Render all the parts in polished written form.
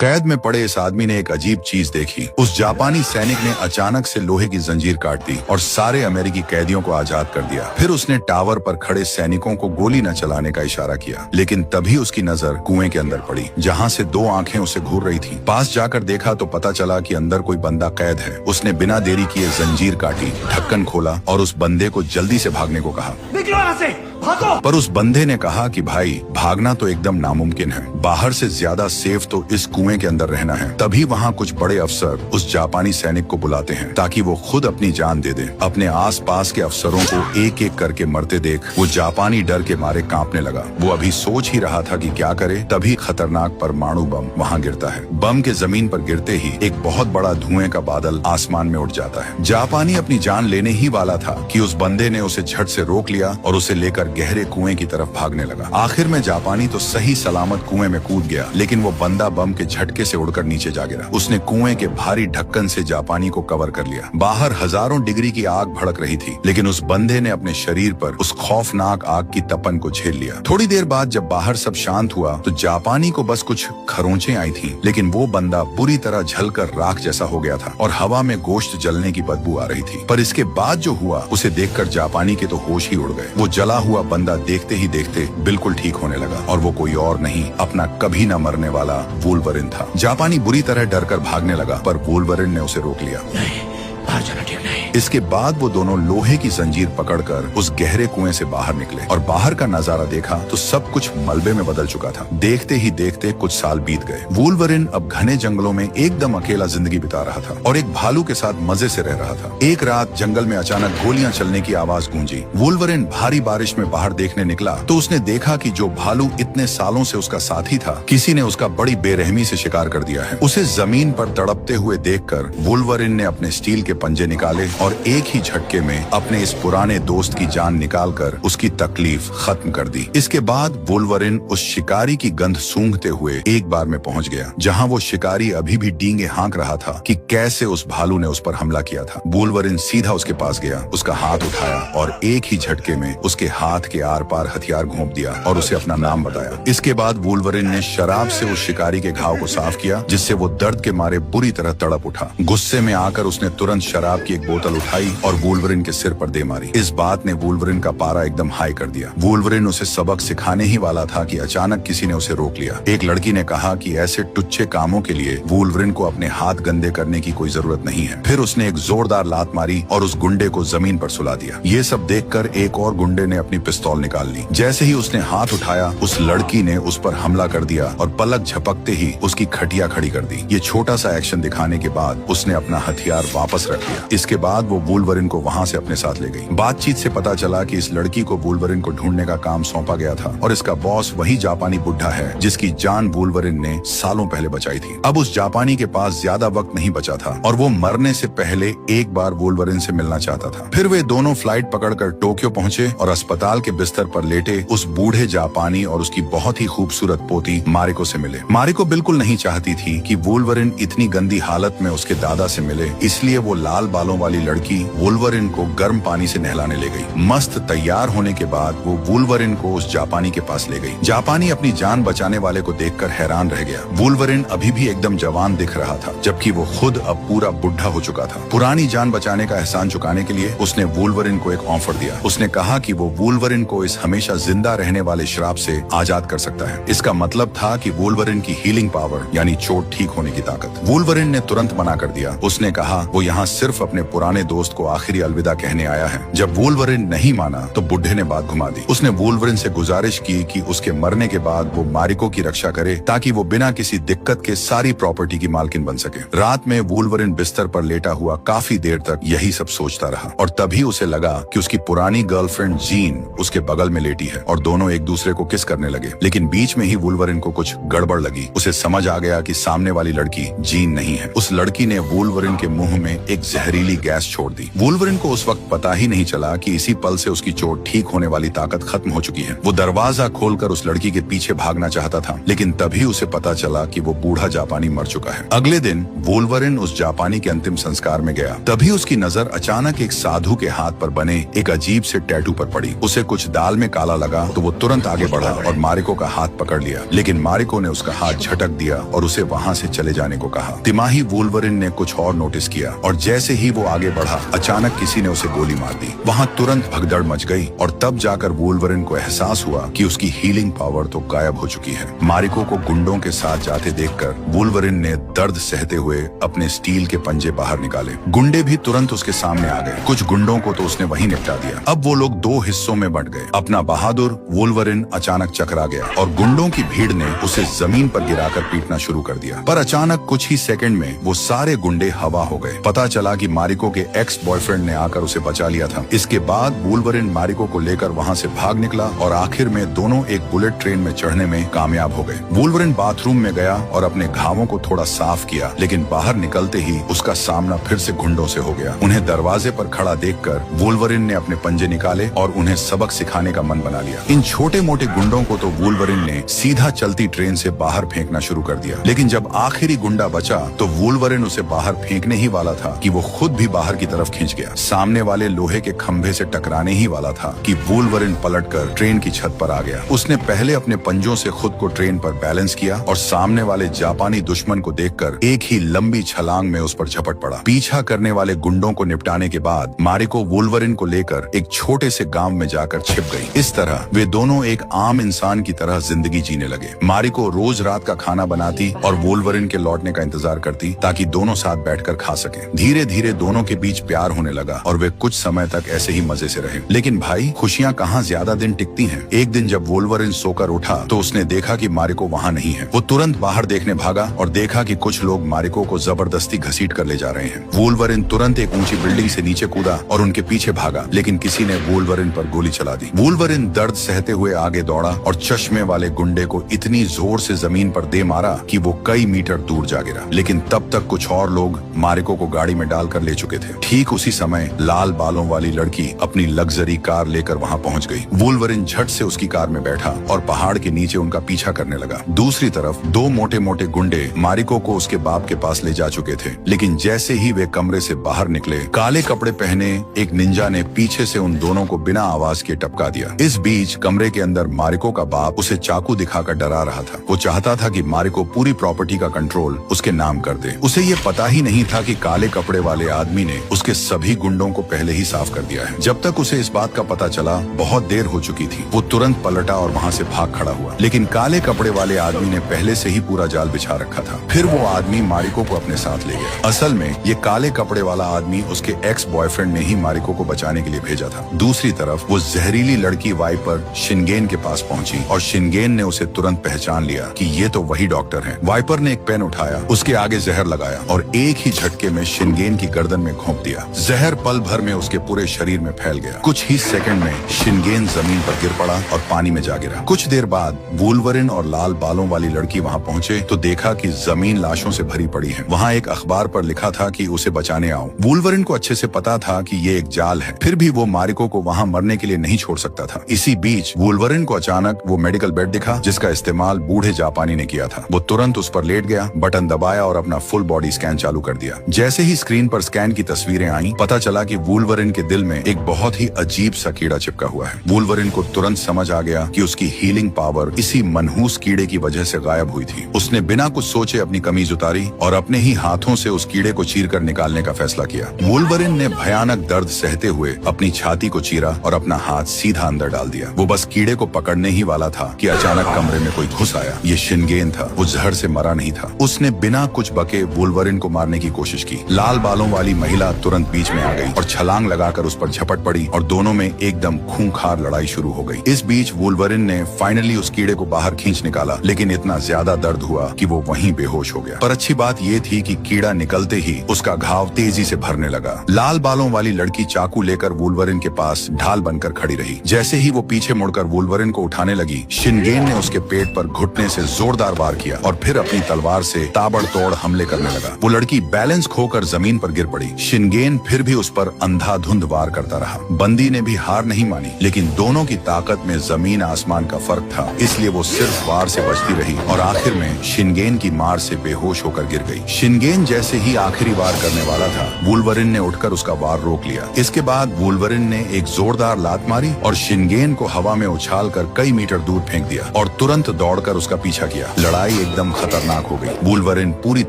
कैद में पड़े इस आदमी ने एक अजीब चीज देखी। उस जापानी सैनिक ने अचानक से लोहे की जंजीर काट दी और सारे अमेरिकी कैदियों को आजाद कर दिया। फिर उसने टावर पर खड़े सैनिकों को गोली न चलाने का इशारा किया, लेकिन तभी उसकी नजर कुएं के अंदर पड़ी, जहाँ से दो आंखें उसे घूर रही थी। पास जाकर देखा तो पता चला कि अंदर कोई बंदा कैद है। उसने बिना देरी किए जंजीर काटी, ढक्कन खोला और उस बंदे को जल्दी से भागने को कहा। निकलो यहाँ से, भागो। पर उस बंदे ने कहा कि भाई, भागना तो एकदम नामुमकिन है। बाहर से ज्यादा सेफ तो इस कुएं के अंदर रहना है। तभी वहाँ कुछ बड़े अफसर उस जापानी सैनिक को बुलाते हैं ताकि वो खुद अपनी जान दे दे। अपने आसपास के अफसरों को एक एक करके मरते देख वो जापानी डर के मारे कांपने लगा। वो अभी सोच ही रहा था कि क्या करे, तभी खतरनाक परमाणु बम वहाँ गिरता है। बम के जमीन पर गिरते ही एक बहुत बड़ा धुएं का बादल आसमान में उठ जाता है। जापानी अपनी जान लेने ही वाला था कि उस बंदे ने उसे झट से रोक लिया और उसे लेकर गहरे कुएं की तरफ भागने लगा। आखिर में जापानी तो सही सलामत कुएं में कूद गया, लेकिन वो बंदा बम के झटके से उड़कर नीचे जा गिरा। उसने कुएं के भारी ढक्कन से जापानी को कवर कर लिया। बाहर हजारों डिग्री की आग भड़क रही थी, लेकिन उस बंदे ने अपने शरीर पर उस खौफनाक आग की तपन को झेल लिया। थोड़ी देर बाद जब बाहर सब शांत हुआ तो जापानी को बस कुछ खरोंचें आई थी, लेकिन वो बंदा बुरी तरह जलकर राख जैसा हो गया था और हवा में गोश्त जलने की बदबू आ रही थी। पर इसके बाद जो हुआ उसे देखकर जापानी के तो होश ही उड़ गए। वो जला हुआ बंदा देखते ही देखते बिल्कुल ठीक होने लगा और वो कोई और नहीं, अपना कभी न मरने वाला वुल्वरिन था। जापानी बुरी तरह डरकर भागने लगा, पर वुल्वरिन ने उसे रोक लिया। नहीं, बाहर जाना ठीक नहीं। इसके बाद वो दोनों लोहे की जंजीर पकड़कर उस गहरे कुएं से बाहर निकले और बाहर का नजारा देखा तो सब कुछ मलबे में बदल चुका था। देखते ही देखते कुछ साल बीत गए। वुल्वरिन अब घने जंगलों में एकदम अकेला जिंदगी बिता रहा था और एक भालू के साथ मजे से रह रहा था। एक रात जंगल में अचानक गोलियां चलने की आवाज गूंजी। वुल्वरिन भारी बारिश में बाहर देखने निकला तो उसने देखा कि जो भालू इतने सालों से उसका साथी था, किसी ने उसका बड़ी बेरहमी से शिकार कर दिया है। उसे जमीन पर तड़पते हुए देखकर वुल्वरिन ने अपने स्टील के पंजे निकाले और एक ही झटके में अपने इस पुराने दोस्त की जान निकालकर उसकी तकलीफ खत्म कर दी। इसके बाद वुल्वरिन उस शिकारी की गंध सूंघते हुए एक बार में पहुंच गया, जहां वो शिकारी अभी भी डींगे हाँक रहा था कि कैसे उस भालू ने उस पर हमला किया था। वुल्वरिन सीधा उसके पास गया, उसका हाथ उठाया और एक ही झटके में उसके हाथ के आर पार हथियार घोंप दिया और उसे अपना नाम बताया। इसके बाद वुल्वरिन ने शराब से उस शिकारी के घाव को साफ किया, जिससे वो दर्द के मारे बुरी तरह तड़प उठा। गुस्से में आकर उसने तुरंत शराब की एक बोतल उठाई और वुल्वरिन के सिर पर दे मारी। इस बात ने वुल्वरिन का पारा एकदम हाई कर दिया। वुल्वरिन उसे सबक सिखाने ही वाला था कि अचानक किसी ने उसे रोक लिया। एक लड़की ने कहा कि ऐसे टुच्चे कामों के लिए वुल्वरिन को अपने हाथ गंदे करने की कोई जरूरत नहीं है। फिर उसने एक जोरदार लात मारी और उस गुंडे को जमीन पर सुला दिया। ये सब देखकर एक और गुंडे ने अपनी पिस्तौल निकाल ली। जैसे ही उसने हाथ उठाया, उस लड़की ने उस पर हमला कर दिया और पलक झपकते ही उसकी खटिया खड़ी कर दी। ये छोटा सा एक्शन दिखाने के बाद उसने अपना हथियार वापस रख लिया। इसके बाद वो वुल्वरिन को वहां से अपने साथ ले गई। बातचीत से पता चला कि इस लड़की को वुल्वरिन को ढूंढने का काम सौंपा गया था और इसका बॉस वही जापानी बुढ़ा है जिसकी जान वुल्वरिन ने सालों पहले बचाई थी। अब उस जापानी के पास ज्यादा वक्त नहीं बचा था और वो मरने से पहले एक बार वुल्वरिन से मिलना चाहता था। फिर वे दोनों फ्लाइट पकड़कर टोक्यो पहुंचे और अस्पताल के बिस्तर पर लेटे उस बूढ़े जापानी और उसकी बहुत ही खूबसूरत पोती मारिको से मिले। मारिको बिल्कुल नहीं चाहती थी कि वुल्वरिन इतनी गंदी हालत में उसके दादा से मिले, इसलिए वो लाल बालों वाली लड़की वुल्वरिन को गर्म पानी से नहलाने ले गई। मस्त तैयार होने के बाद वो वुल्वरिन को उस जापानी के पास ले गई। जापानी अपनी जान बचाने वाले को देखकर हैरान रह गया। वुल्वरिन अभी भी एकदम जवान दिख रहा था, जबकि वो खुद अब पूरा बुढ़ा हो चुका था। पुरानी जान बचाने का एहसान चुकाने के लिए उसने वुल्वरिन को एक ऑफर दिया। उसने कहा कि वो वुल्वरिन को इस हमेशा जिंदा रहने वाले श्राप से आजाद कर सकता है। इसका मतलब था कि वुल्वरिन की हीलिंग पावर, यानी चोट ठीक होने की ताकत। वुल्वरिन ने तुरंत मना कर दिया। उसने कहा वो यहाँ सिर्फ अपने पुराने दोस्त को आखिरी अलविदा कहने आया है। जब वुल्वरिन नहीं माना तो बुढ़े ने बात घुमा दी। उसने वुल्वरिन से गुजारिश की कि उसके मरने के बाद वो मारिको की रक्षा करे ताकि वो बिना किसी दिक्कत के सारी प्रॉपर्टी की मालकिन बन सके। रात में वुल्वरिन बिस्तर पर लेटा हुआ काफी देर तक यही सब सोचता रहा और तभी उसे लगा कि उसकी पुरानी गर्लफ्रेंड जीन उसके बगल में लेटी है और दोनों एक दूसरे को किस करने लगे। लेकिन बीच में ही वुल्वरिन को कुछ गड़बड़ लगी। उसे समझ आ गया कि सामने वाली लड़की जीन नहीं है। उस लड़की ने वुल्वरिन के मुंह में एक जहरीली गैस गैस छोड़ दी। वुल्वरिन को उस वक्त पता ही नहीं चला कि इसी पल से उसकी चोट ठीक होने वाली ताकत खत्म हो चुकी है। वो दरवाजा खोलकर उस लड़की के पीछे भागना चाहता था, लेकिन तभी उसे पता चला कि वो बूढ़ा जापानी मर चुका है। अगले दिन वुल्वरिन उस जापानी के अंतिम संस्कार में गया। तभी उसकी नजर अचानक एक साधु के हाथ पर बने एक अजीब से टैटू पर पड़ी। उसे कुछ दाल में काला लगा तो वो तुरंत आगे बढ़ा और मारिको का हाथ पकड़ लिया, लेकिन मारिको ने उसका हाथ झटक दिया और उसे वहाँ से चले जाने को कहा। तिमाही वुल्वरिन ने कुछ और नोटिस किया और जैसे ही वो आगे बढ़ा, अचानक किसी ने उसे गोली मार दी। वहाँ तुरंत भगदड़ मच गई और तब जाकर वुल्वरिन को एहसास हुआ कि उसकी हीलिंग पावर तो गायब हो चुकी है। मारिको को गुंडों के साथ जाते देखकर वुल्वरिन ने दर्द सहते हुए अपने स्टील के पंजे बाहर निकाले। गुंडे भी तुरंत उसके सामने आ गए। कुछ गुंडों को तो उसने वहीं निपटा दिया। अब वो लोग दो हिस्सों में बंट गए। अपना बहादुर वुल्वरिन अचानक चकरा गया और गुंडों की भीड़ ने उसे जमीन पर गिराकर पीटना शुरू कर दिया। पर अचानक कुछ ही सेकंड में वो सारे गुंडे हवा हो गए। पता चला कि मारिको के एक्स बॉयफ्रेंड ने आकर उसे बचा लिया था। इसके बाद वुल्वरिन मारिको को लेकर वहाँ से भाग निकला और आखिर में दोनों एक बुलेट ट्रेन में चढ़ने में कामयाब हो गए। वुल्वरिन बाथरूम में गया और अपने घावों को थोड़ा साफ किया, लेकिन बाहर निकलते ही उसका सामना फिर से गुंडों से हो गया। उन्हें दरवाजे पर खड़ा देखकर वुल्वरिन ने अपने पंजे निकाले और उन्हें सबक सिखाने का मन बना लिया। इन छोटे मोटे गुंडों को तो वुल्वरिन ने सीधा चलती ट्रेन से बाहर फेंकना शुरू कर दिया, लेकिन जब आखिरी गुंडा बचा तो वुल्वरिन उसे बाहर फेंकने ही वाला था कि वो खुद भी बाहर की तरफ खिंच गया। सामने वाले लोहे के खंभे से टकराने ही वाला था कि वुल्वरिन पलटकर ट्रेन की छत पर आ गया। उसने पहले अपने पंजों से खुद को ट्रेन पर बैलेंस किया और सामने वाले जापानी दुश्मन को देखकर एक ही लंबी छलांग में उस पर झपट पड़ा। पीछा करने वाले गुंडों को निपटाने के बाद मारिको वुल्वरिन को लेकर एक छोटे से गांव में जाकर छिप गई। इस तरह वे दोनों एक आम इंसान की तरह जिंदगी जीने लगे। मारिको रोज रात का खाना बनाती और वुल्वरिन के लौटने का इंतजार करती ताकि दोनों साथ बैठकर खा सके। धीरे धीरे दोनों के बीच प्यार होने लगा और वे कुछ समय तक ऐसे ही मजे से रहे। लेकिन भाई, खुशियां कहाँ ज्यादा दिन टिकती हैं। एक दिन जब वुल्वरिन सोकर उठा तो उसने देखा कि मारिको वहाँ नहीं है। वो तुरंत बाहर देखने भागा और देखा कि कुछ लोग मारिको को जबरदस्ती घसीट कर ले जा रहे हैं। वुल्वरिन तुरंत एक ऊंची बिल्डिंग से नीचे कूदा और उनके पीछे भागा, लेकिन किसी ने वुल्वरिन पर गोली चला दी। वुल्वरिन दर्द सहते हुए आगे दौड़ा और चश्मे वाले गुंडे को इतनी जोर से जमीन पर दे मारा कि वो कई मीटर दूर जा गिरा। लेकिन तब तक कुछ और लोग मारिको को गाड़ी में डालकर ले चुके थे। ठीक उसी समय लाल बालों वाली लड़की अपनी लग्जरी कार लेकर वहाँ पहुँच गई। वुल्वरिन झट से उसकी कार में बैठा और पहाड़ के नीचे उनका पीछा करने लगा। दूसरी तरफ दो मोटे मोटे गुंडे मारिको को उसके बाप के पास ले जा चुके थे, लेकिन जैसे ही वे कमरे से बाहर निकले, काले कपड़े पहने एक निंजा ने पीछे से उन दोनों को बिना आवाज के टपका दिया। इस बीच कमरे के अंदर मारिको का बाप उसे चाकू दिखाकर डरा रहा था। वो चाहता था कि मारिको पूरी प्रॉपर्टी का कंट्रोल उसके नाम कर दे। उसे ये पता ही नहीं था कि काले कपड़े वाले आदमी ने उसके सभी गुंडों को पहले ही साफ कर दिया है। जब तक उसे इस बात का पता चला, बहुत देर हो चुकी थी। वो तुरंत पलटा और वहाँ से भाग खड़ा हुआ, लेकिन काले कपड़े वाले आदमी ने पहले से ही पूरा जाल बिछा रखा था। फिर वो आदमी मारिको को अपने साथ ले गया। असल में ये काले कपड़े वाला आदमी उसके एक्स बॉयफ्रेंड ने ही मारिको को बचाने के लिए भेजा था। दूसरी तरफ वो जहरीली लड़की वाइपर शिनगेन के पास पहुंची और शिनगेन ने उसे तुरंत पहचान लिया कि ये तो वही डॉक्टर हैं। वाइपर ने एक पेन उठाया, उसके आगे जहर लगाया और एक ही झटके में शिनगेन की गर्दन में घोंप दिया। जहर पल भर में उसके पूरे शरीर में फैल गया। कुछ ही सेकंड में शिनगेन जमीन पर गिर पड़ा और पानी में जा गिरा। कुछ देर बाद वुल्वरिन और लाल बालों वाली लड़की वहाँ पहुँचे तो देखा कि जमीन लाशों से भरी पड़ी है। वहाँ एक अखबार पर लिखा था कि उसे बचाने आओ। वुल्वरिन को अच्छे से पता था कि ये एक जाल है, फिर भी वो मारिको को वहाँ मरने के लिए नहीं छोड़ सकता था। इसी बीच वुल्वरिन को अचानक वो मेडिकल बेड दिखा जिसका इस्तेमाल बूढ़े जापानी ने किया था। वो तुरंत उस पर लेट गया, बटन दबाया और अपना फुल बॉडी स्कैन चालू कर दिया। जैसे ही स्क्रीन पर स्कैन की तस्वीरें आई, पता चला कि वुल्वरिन के दिल में एक बहुत ही अजीब सा कीड़ा चिपका हुआ है। वुल्वरिन को तुरंत समझ आ गया कि उसकी हीलिंग पावर इसी मनहूस कीड़े की वजह से गायब हुई थी। उसने बिना कुछ सोचे अपनी कमीज उतारी और अपने ही हाथों से उस कीड़े को चीरकर निकालने का फैसला किया। वुल्वरिन ने भयानक दर्द सहते हुए अपनी छाती को चीरा और अपना हाथ सीधा अंदर डाल दिया। वो बस कीड़े को पकड़ने ही वाला था कि अचानक कमरे में कोई घुस आया। ये शिनगेन था। वो जहर से मरा नहीं था। उसने बिना कुछ बके वुल्वरिन को मारने की कोशिश की। लाल बालों वाली महिला तुरंत बीच में आ गई और छलांग लगाकर उस पर झपट पड़ी और दोनों में एकदम खूंखार लड़ाई शुरू हो गई। इस बीच वुल्वरिन ने फाइनली उस कीड़े को बाहर खींच निकाला, लेकिन इतना ज्यादा दर्द हुआ कि वो वहीं बेहोश हो गया। पर अच्छी बात ये थी कि कीड़ा निकलते ही उसका घाव तेजी से भरने लगा। लाल बालों वाली लड़की चाकू लेकर वुल्वरिन के पास ढाल बनकर खड़ी रही। जैसे ही वो पीछे मुड़कर वुल्वरिन को उठाने लगी, शिनगेन ने उसके पेट पर घुटने से जोरदार वार किया और फिर अपनी तलवार से ताबड़तोड़ हमले करने लगा। वो लड़की बैलेंस खोकर जमीन पर गिर पड़ी। शिनगेन फिर भी उस पर अंधाधुंध वार करता रहा। बंदी ने भी हार नहीं मानी, लेकिन दोनों की ताकत में जमीन आसमान का फर्क था, इसलिए वो सिर्फ वार से बचती रही और आखिर में शिनगेन की मार से बेहोश होकर गिर गई। शिनगेन जैसे ही आखिरी वार करने वाला था, वुल्वरिन ने उठकर उसका वार रोक लिया। इसके बाद वुल्वरिन ने एक जोरदार लात मारी और शिनगेन को हवा में उछालकर कई मीटर दूर फेंक दिया और तुरंत दौड़कर उसका पीछा किया। लड़ाई एकदम खतरनाक हो गई। वुल्वरिन पूरी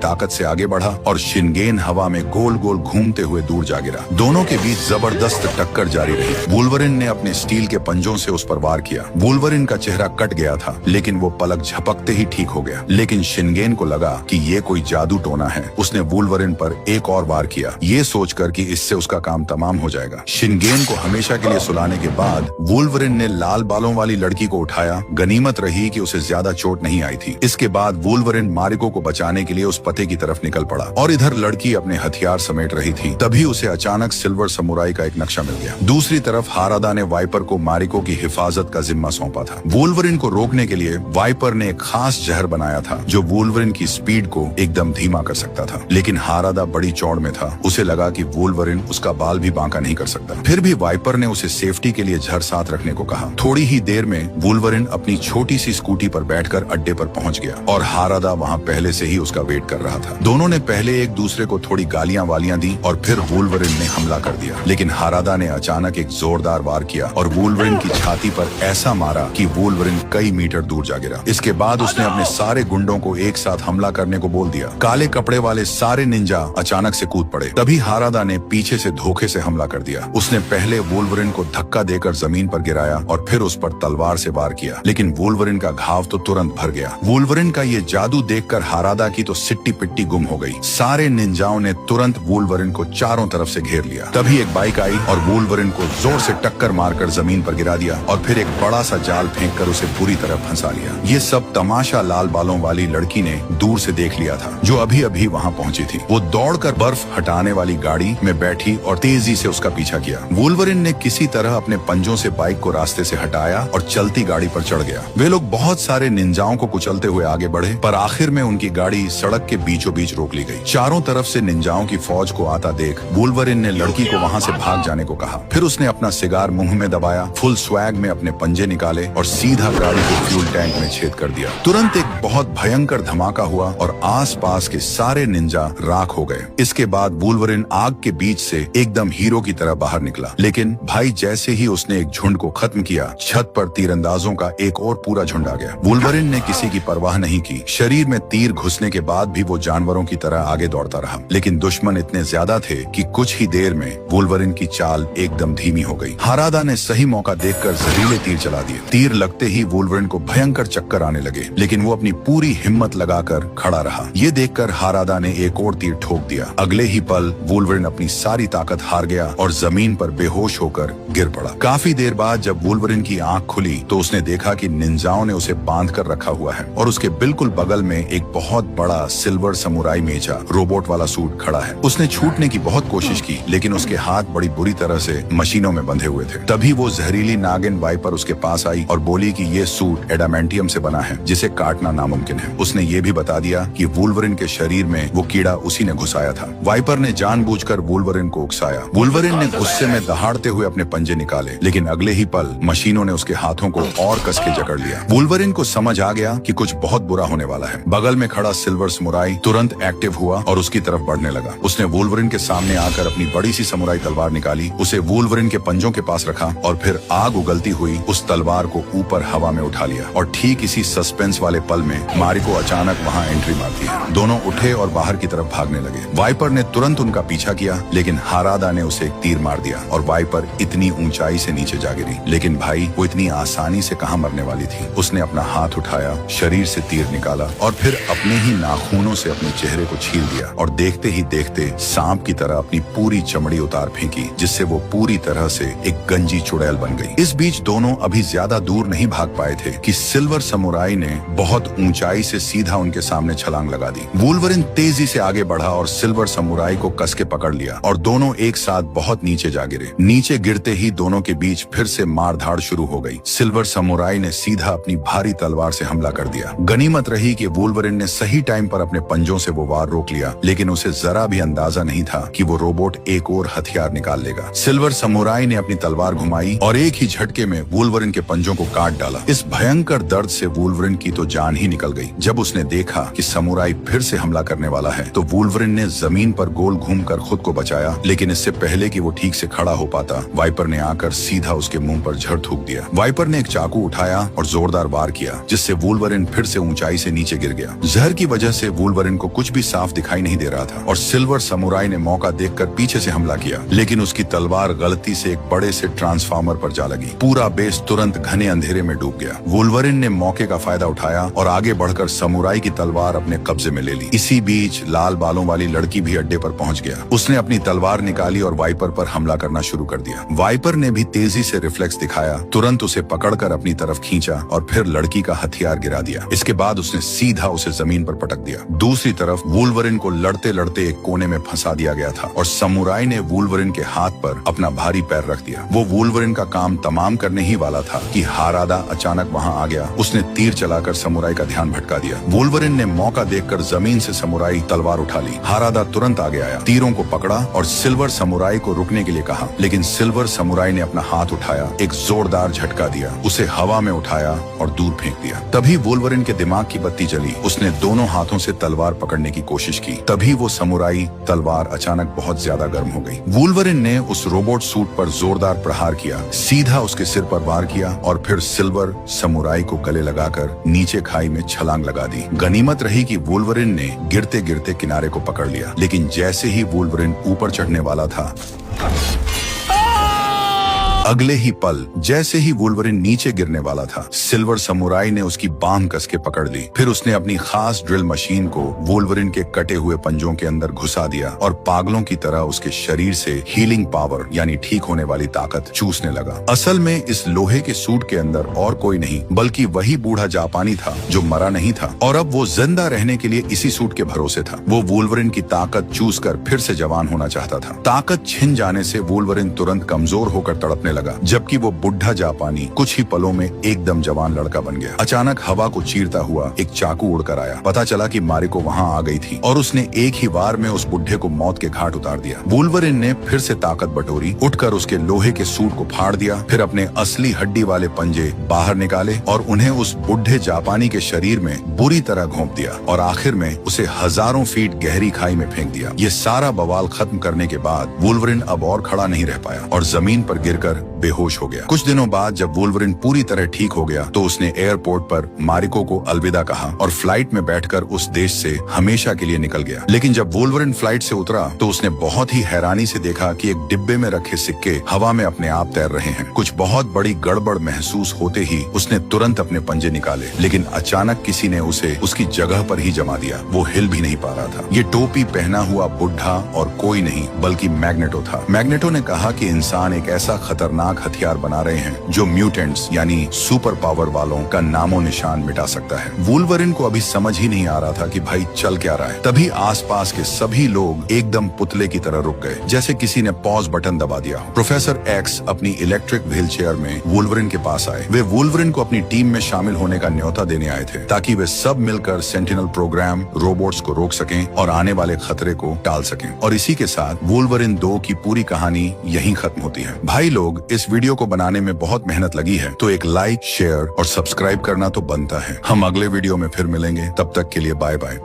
ताकत से आगे बढ़ा और शिनगेन हवा में गोल गोल घूमते हुए दूर जा गिरा। दोनों के बीच जबरदस्त टक्कर जारी रही। वुल्वरिन ने अपने स्टील के पंजों से उस पर वार किया। वुल्वरिन का चेहरा कट गया था, लेकिन वो पलक झपकते ही ठीक हो गया। लेकिन शिनगेन को लगा कि ये कोई जादू टोना है। उसने वुल्वरिन पर एक और वार किया, ये सोचकर कि इससे उसका काम तमाम हो जाएगा। शिनगेन को हमेशा के लिए सुलाने के बाद वुल्वरिन ने लाल बालों वाली लड़की को उठाया। गनीमत रही कि उसे ज्यादा चोट नहीं आई थी। इसके बाद वुल्वरिन मारिको को बचाने के लिए उस पते की तरफ निकल पड़ा और इधर लड़की अपने हथियार समेट रही थी। तभी उसे अचानक सिल्वर समुराई का एक नक्शा मिल गया। दूसरी तरफ हारादा ने वाइपर को मारिको की हिफाजत का जिम्मा सौंपा था। वुल्वरिन को रोकने के लिए वाइपर ने एक खास जहर बनाया था जो वुल्वरिन की स्पीड को एकदम धीमा कर सकता था। लेकिन हारादा बड़ी चौड़ में था। उसे लगा कि वुल्वरिन उसका बाल भी बांका नहीं कर सकता। फिर भी वाइपर ने उसे सेफ्टी के लिए जहर साथ रखने को कहा। थोड़ी ही देर में वुल्वरिन अपनी छोटी सी स्कूटी पर बैठकर अड्डे पर पहुंच गया और हारादा वहां पहले से ही उसका वेट कर रहा था। दोनों ने पहले एक दूसरे को थोड़ी गालियां वालियां दी और फिर वुल्वरिन ने हमला कर दिया। लेकिन हारादा ने अचानक एक जोरदार वार किया और वुल्वरिन की छाती पर ऐसा मारा कि वुल्वरिन कई मीटर दूर जा गिरा। इसके बाद उसने अपने सारे गुंडों को एक साथ हमला करने को बोल दिया। काले कपड़े वाले सारे निंजा अचानक से कूद पड़े। तभी हारादा ने पीछे से धोखे से हमला कर दिया। उसने पहले वुल्वरिन को धक्का देकर जमीन पर गिराया और फिर उस पर तलवार से वार किया। लेकिन वुल्वरिन का घाव तो तुरंत भर गया। वुल्वरिन का ये जादू देखकर हारादा की तो सिट्टी पिट्टी गुम हो गई। सारे निंजाओं ने तुरंत वुल्वरिन को चारों तरफ से घेर लिया। तभी एक बाइक आई और वुल्वरिन को जोर से टक्कर मारकर जमीन पर गिरा दिया और फिर एक बड़ा सा जाल फेंककर उसे पूरी तरह फंसा लिया। ये सब तमाशा लाल बालों वाली लड़की ने दूर से देख लिया था, जो अभी अभी वहां पहुंची थी। वो दौड़कर बर्फ हटाने वाली गाड़ी में बैठी और तेजी से उसका पीछा किया। वुल्वरिन ने किसी तरह अपने पंजों से बाइक को रास्ते से हटाया और चलती गाड़ी पर चढ़ गया। वे लोग बहुत सारे निंजाओं को कुचलते हुए आगे बढ़े, पर आखिर में उनकी गाड़ी सड़क के बीचों बीच रोक ली गई। चारों तरफ से निंजाओं की फौज को आता देख वुल्वरिन ने लड़की को वहां से भाग जाने को कहा। फिर उसने अपना सिगार मुंह में दबाया, फुल स्वैग में अपने पंजे निकाले और सीधा गाड़ी को फ्यूल टैंक में छेद कर दिया। तुरंत एक बहुत भयंकर धमाका हुआ और आसपास के सारे निंजा राख हो गए। इसके बाद वुल्वरिन आग के बीच से एकदम हीरो की तरह बाहर निकला। लेकिन भाई जैसे ही उसने एक झुंड को खत्म किया, छत पर तीरंदाजों का एक और पूरा झुंड आ गया। वुल्वरिन ने किसी की परवाह नहीं की। शरीर में तीर घुसने के बाद भी वो जानवरों की तरह आगे दौड़ता रहा। लेकिन दुश्मन इतने ज्यादा थे कि कुछ ही देर में वुल्वरिन की चाल एकदम धीमी हो गई। हारादा ने सही मौका देखकर जहरीले तीर चला दिए। तीर लगते ही वुल्वरिन को भयंकर चक्कर आने लगे, लेकिन वो अपनी पूरी हिम्मत लगाकर खड़ा रहा। ये देखकर हारादा ने एक और तीर ठोक दिया। अगले ही पल वुल्वरिन अपनी सारी ताकत हार गया और जमीन पर बेहोश होकर गिर पड़ा। काफी देर बाद जब वुल्वरिन की आंख खुली तो उसने देखा कि निंजाओं ने उसे बांध कर रखा हुआ है और उसके बिल्कुल बगल में एक बहुत बड़ा सिल्वर समुराई मेचा रोबोट वाला सूट खड़ा है। उसने छूटने की बहुत कोशिश की, लेकिन उसके हाथ बड़ी बुरी तरह से मशीनों में बंधे हुए थे। तभी वो जहरीली नागिन वाइपर उसके पास आई और बोली कि ये सूट एडामेंटियम से बना है, जिसे काटना नामुमकिन है। उसने ये भी बता दिया कि वुल्वरिन के शरीर में वो कीड़ा उसी ने घुसाया था। वाइपर ने जानबूझकर वुल्वरिन को उकसाया। वुल्वरिन ने गुस्से में दहाड़ते हुए अपने पंजे निकाले, लेकिन अगले ही पल मशीनों ने उसके हाथों को और कस के जकड़ लिया। वुल्वरिन को समझ आ गया कि कुछ बहुत बुरा होने वाला है। बगल में खड़ा सिल्वर समुराई तुरंत एक्टिव हुआ और उसकी तरफ बढ़ने लगा। उसने वुल्वरिन के सामने आकर अपनी बड़ी सी समुराई तलवार निकाली, उसे वुल्वरिन के पंजों के पास रखा और फिर आग उगलती हुई उस तलवार को ऊपर हवा में उठा लिया। और ठीक इसी सस्पेंस वाले पल में मारिको अचानक वहां एंट्री मारती है। दोनों उठे और बाहर की तरफ भागने लगे। वाइपर ने तुरंत उनका पीछा किया, लेकिन हारादा ने उसे एक तीर मार दिया और वाइपर इतनी ऊंचाई से नीचे जा गिरी। लेकिन भाई वो इतनी आसानी से कहां मरने वाली थी। उसने अपना हाथ उठाया, शरीर से तीर निकाला और फिर अपने ही नाखूनों से अपने चेहरे को छील दिया और देखते ही देखते सांप की तरह अपनी पूरी चमड़ी उतार फेंकी, जिससे वो पूरी तरह से एक गंजी चुड़ैल बन गई। इस बीच दोनों अभी ज्यादा दूर नहीं भाग पाए थे कि सिल्वर समुराई ने बहुत ऊंचाई से सीधा उनके सामने छलांग लगा दी। वुल्वरिन तेजी से आगे बढ़ा और सिल्वर समुराई को कस के पकड़ लिया और दोनों एक साथ बहुत नीचे जा गिरे। नीचे गिरते ही दोनों के बीच फिर से मारधाड़ शुरू हो गई। सिल्वर समुराई ने सीधा अपनी भारी तलवार से हमला कर दिया। गनीमत रही कि वुल्वरिन ने सही टाइम पर अपने पंजों से वो वार रोक लिया, लेकिन उसे जरा भी अंदाजा नहीं था कि वो रोबोट एक और हथियार निकाल लेगा। सिल्वर समुराई ने अपनी तलवार घुमाई और एक ही झटके में वुल्वरिन के पंजों को काट डाला। इस भयंकर दर्द से वुल्वरिन की तो जान ही निकल गई। जब उसने देखा कि समुराई फिर से हमला करने वाला है तो वुल्वरिन ने जमीन पर गोल घूमकर खुद को बचाया, लेकिन इससे पहले कि वो ठीक से खड़ा हो पाता, वाइपर ने आकर सीधा उसके मुंह पर झड़ थूक दिया। वाइपर ने एक चाकू उठाया और जोरदार वार किया, जिससे वुल्वरिन फिर से ऊंचाई से नीचे गिर गया। जहर की वजह से वुल्वरिन को कुछ भी साफ दिखाई नहीं दे रहा था और सिल्वर समुराई ने मौका देखकर पीछे से हमला किया, लेकिन उसकी तलवार गलती से एक बड़े से ट्रांसफार्मर पर जा लगी। पूरा बेस तुरंत घने अंधेरे में डूब गया। वुल्वरिन ने मौके का फायदा उठाया और आगे बढ़कर समुराई की तलवार अपने कब्जे में ले ली। इसी बीच लाल बालों वाली लड़की भी अड्डे पर पहुंच गया। उसने अपनी तलवार निकाली और वाइपर पर हमला करना शुरू कर दिया। वाइपर ने भी तेजी से रिफ्लेक्स दिखाया, तुरंत उसे पकड़कर अपनी तरफ खींचा और फिर लड़की का हथियार गिरा दिया। इसके बाद उसने सीधा उसे जमीन पर पटक दिया। दूसरी तरफ वुल्वरिन को लड़ते लड़ते एक कोने में फंसा दिया गया था और समुराई ने वुल्वरिन के हाथ पर अपना भारी पैर रख दिया। वो वुल्वरिन का काम तमाम करने ही वाला था कि हारादा अचानक वहां आ गया। उसने तीर चलाकर समुराई का ध्यान भटका दिया। वुल्वरिन ने मौका देखकर जमीन से समुराई तलवार उठा ली। हारादा तुरंत आगे आया, तीरों को पकड़ा और सिल्वर समुराई को रुकने के लिए कहा, लेकिन सिल्वर समुराई ने अपना हाथ उठाया, एक जोरदार झटका दिया, उसे हवा में उठाया और दूर फेंक दिया। तभी वुल्वरिन के दिमाग की बत्ती जली। उसने दोनों हाथों से तलवार पकड़ने की कोशिश की। तभी वो समुराई तलवार अचानक बहुत ज्यादा गर्म हो गई। वुल्वरिन ने उस रोबोट सूट पर जोरदार प्रहार किया, सीधा उसके सिर पर वार किया और फिर सिल्वर समुराई को गले लगाकर नीचे खाई में छलांग लगा दी। गनीमत रही कि वुल्वरिन ने गिरते गिरते किनारे को पकड़ लिया, लेकिन जैसे ही वुल्वरिन ऊपर चढ़ने वाला था, अगले ही पल जैसे ही वुल्वरिन नीचे गिरने वाला था, सिल्वर समुराई ने उसकी बांह कस के पकड़ ली। फिर उसने अपनी खास ड्रिल मशीन को वुल्वरिन के कटे हुए पंजों के अंदर घुसा दिया और पागलों की तरह उसके शरीर से हीलिंग पावर यानी ठीक होने वाली ताकत चूसने लगा। असल में इस लोहे के सूट के अंदर और कोई नहीं बल्कि वही बूढ़ा जापानी था जो मरा नहीं था और अब वो जिंदा रहने के लिए इसी सूट के भरोसे था। वो वुल्वरिन की ताकत चूस कर फिर से जवान होना चाहता था। ताकत छिन जाने से वुल्वरिन तुरंत कमजोर होकर तड़पने लगा, जबकि वो बुढ़ा जापानी कुछ ही पलों में एकदम जवान लड़का बन गया। अचानक हवा को चीरता हुआ एक चाकू उड़कर आया। पता चला कि मारिको वहां आ गई थी और उसने एक ही वार में उस बुढ़े को मौत के घाट उतार दिया। वुल्वरिन ने फिर से ताकत बटोरी, उठकर उसके लोहे के सूट को फाड़ दिया, फिर अपने असली हड्डी वाले पंजे बाहर निकाले और उन्हें उस बुढ़े जापानी के शरीर में बुरी तरह घोंप दिया और आखिर में उसे हजारों फीट गहरी खाई में फेंक दिया। ये सारा बवाल खत्म करने के बाद वुल्वरिन अब और खड़ा नहीं रह पाया और जमीन पर गिरकर बेहोश हो गया। कुछ दिनों बाद जब वुल्वरिन पूरी तरह ठीक हो गया तो उसने एयरपोर्ट पर मारिको को अलविदा कहा और फ्लाइट में बैठकर उस देश से हमेशा के लिए निकल गया। लेकिन जब वुल्वरिन फ्लाइट से उतरा तो उसने बहुत ही हैरानी से देखा कि एक डिब्बे में रखे सिक्के हवा में अपने आप तैर रहे हैं। कुछ बहुत बड़ी गड़बड़ महसूस होते ही उसने तुरंत अपने पंजे निकाले, लेकिन अचानक किसी ने उसे उसकी जगह पर ही जमा दिया। वो हिल भी नहीं पा रहा था। ये टोपी पहना हुआ बुढ़ा और कोई नहीं बल्कि मैग्नेटो था। मैग्नेटो ने कहा कि इंसान एक ऐसा खतरनाक हथियार बना रहे हैं जो म्यूटेंट्स यानी सुपर पावर वालों का नामो निशान मिटा सकता है। वुल्वरिन को अभी समझ ही नहीं आ रहा था कि भाई चल क्या रहा है। तभी आसपास के सभी लोग एकदम पुतले की तरह रुक गए, जैसे किसी ने पॉज बटन दबा दिया। प्रोफेसर एक्स अपनी इलेक्ट्रिक व्हील चेयर में वुल्वरिन के पास आए। वे वुल्वरिन को अपनी टीम में शामिल होने का न्योता देने आए थे ताकि वे सब मिलकर सेंटिनल प्रोग्राम रोबोट्स को रोक सकें और आने वाले खतरे को टाल सकें। और इसी के साथ वुल्वरिन 2 की पूरी कहानी यहीं खत्म होती है। भाई लोग, इस वीडियो को बनाने में बहुत मेहनत लगी है, तो एक लाइक, शेयर और सब्सक्राइब करना तो बनता है। हम अगले वीडियो में फिर मिलेंगे, तब तक के लिए बाय बाय।